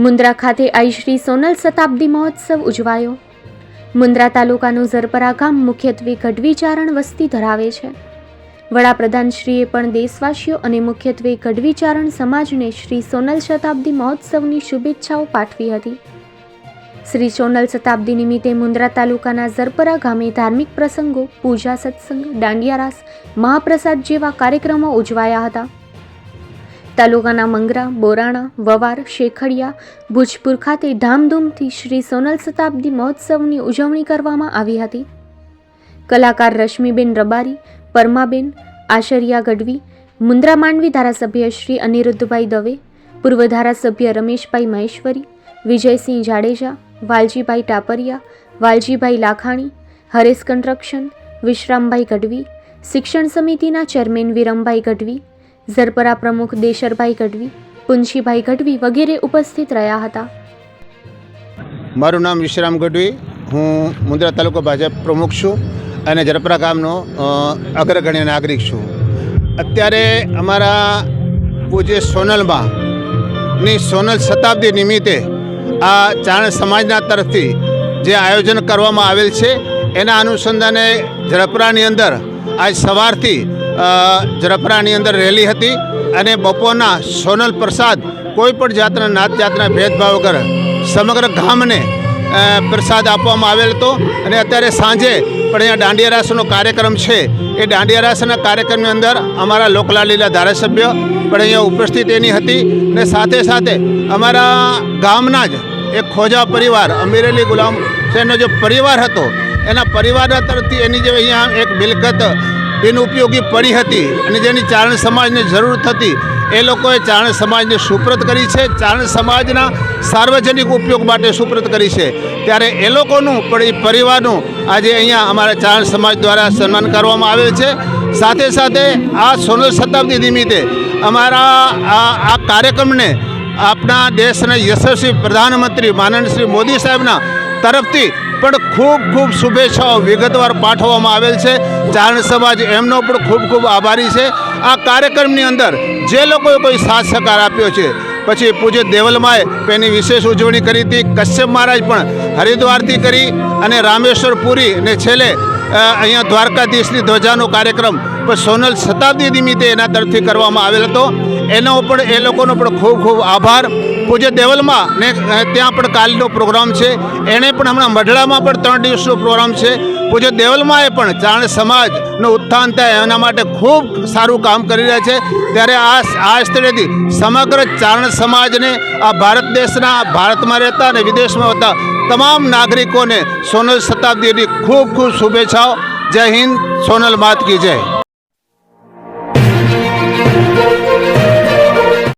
મુન્દ્રા ખાતે આઈ શ્રી સોનલ શતાબ્દી મહોત્સવ ઉજવાયો। મુન્દ્રા તાલુકાનું ઝરપરા ગામ મુખ્યત્વે ગઢવી ચારણ વસ્તી ધરાવે છે। વડાપ્રધાનશ્રીએ પણ દેશવાસીઓ અને મુખ્યત્વે ગઢવી ચારણ સમાજને શ્રી સોનલ શતાબ્દી મહોત્સવની શુભેચ્છાઓ પાઠવી હતી। શ્રી સોનલ શતાબ્દી નિમિત્તે મુન્દ્રા તાલુકાના ઝરપરા ગામે ધાર્મિક પ્રસંગો, પૂજા, સત્સંગ, દાંડિયા રાસ, મહાપ્રસાદ જેવા કાર્યક્રમો ઉજવાયા હતા। તાલુકાના મંગરા, બોરાણા, વવાર, શેખડિયા, ભુજપુર ખાતે ધામધૂમથી શ્રી સોનલ શતાબ્દી મહોત્સવની ઉજવણી કરવામાં આવી હતી। કલાકાર રશ્મિબેન રબારી, પરમાબેન, આશરિયા ગઢવી, મુન્દ્રા માંડવી ધારાસભ્ય શ્રી અનિરુદ્ધભાઈ દવે, પૂર્વ ધારાસભ્ય રમેશભાઈ મહેશ્વરી, વિજયસિંહ જાડેજા, વાલજીભાઈ ટાપરિયા, વાલજીભાઈ લાખાણી, હરેશ કન્સ્ટ્રક્શન, વિશ્રામભાઈ ગઢવી, શિક્ષણ સમિતિના ચેરમેન વિરમભાઈ ગઢવી, ઝરપરા પ્રમુખ દેશરભાઈ ગઢવી, પુંછીભાઈ ગઢવી વગેરે ઉપસ્થિત રહ્યા હતા। મારું નામ વિશ્રામ ગઢવી, હું મુન્દ્રા તાલુકા ભાજપ પ્રમુખ છું અને ઝરપરા ગામનો અગ્રગણ્ય નાગરિક છું। અત્યારે અમારા પૂજ્ય સોનલમાંની સોનલ શતાબ્દી નિમિત્તે આ ચારણ સમાજના તરફથી જે આયોજન કરવામાં આવેલ છે એના અનુસંધાને ઝરપરાની અંદર આજ સવારથી ઝરપરાની અંદર રેલી હતી અને બપોરના સોનલ પ્રસાદ કોઈ પણ જાતના નાત જાતના ભેદભાવ વગર સમગ્ર ગામને પ્રસાદ આપવામાં આવેલ હતો। અને અત્યારે સાંજે પણ અહીંયા દાંડિયા રાસનો કાર્યક્રમ છે। એ દાંડિયા રાસના કાર્યક્રમની અંદર અમારા લોકલાડીલા ધારાસભ્ય પણ અહીંયા ઉપસ્થિત એની હતી ને સાથે સાથે અમારા ગામના જ એક ખોજા પરિવાર, અમીરઅલી ગુલામ હુસૈનનો જે પરિવાર હતો એના પરિવારના તરફથી એની જે અહીંયા એક મિલકત બિનઉપયોગી પડી હતી અને જેની ચારણ સમાજને જરૂર થતી એ લોકોએ ચારણ સમાજને સુપ્રત કરી છે, ચારણ સમાજના સાર્વજનિક ઉપયોગ માટે સુપ્રત કરી છે। ત્યારે એ લોકોનું પણ એ પરિવારનું આજે અહીંયા અમારા ચારણ સમાજ દ્વારા સન્માન કરવામાં આવેલ છે। સાથે સાથે આ સોનલ શતાબ્દી નિમિત્તે અમારા આ કાર્યક્રમને આપણા દેશના યશસ્વી પ્રધાનમંત્રી માનનીય શ્રી મોદી સાહેબના તરફથી પણ ખૂબ ખૂબ શુભેચ્છાઓ વિગતવાર પાઠવવામાં આવેલ છે। ચારણ સમાજ એમનો પણ ખૂબ ખૂબ આભારી છે। આ કાર્યક્રમની અંદર જે લોકોએ કોઈ સાથ સહકાર આપ્યો છે, પછી પૂજ્ય દેવલમાએ એની વિશેષ ઉજવણી કરી હતી, કશ્યપ મહારાજ પણ હરિદ્વારથી કરી અને રામેશ્વર પુરી અને છેલ્લે અહીંયા દ્વારકાધીશની ધ્વજાનો કાર્યક્રમ પણ સોનલ શતાબ્દી નિમિત્તે એના તરફથી કરવામાં આવેલ હતો। એનો પણ એ લોકોનો પણ ખૂબ ખૂબ આભાર। પૂજ્ય દેવલમાં ને ત્યાં પણ કાલનો પ્રોગ્રામ છે, એણે પણ હમણાં મઢડામાં પણ 3 દિવસનો પ્રોગ્રામ છે। પૂજ્ય દેવલમાએ પણ ચારણ સમાજનું ઉત્થાન થાય એના માટે ખૂબ સારું કામ કરી રહ્યા છે। ત્યારે આ સ્થળેથી સમગ્ર ચારણ સમાજને આ ભારત દેશના, ભારતમાં રહેતા અને વિદેશમાં હોતા તમામ નાગરિકોને સોનલ શતાબ્દીની ખૂબ ખૂબ શુભેચ્છાઓ। જય હિન્દ, સોનલ માત કી જય।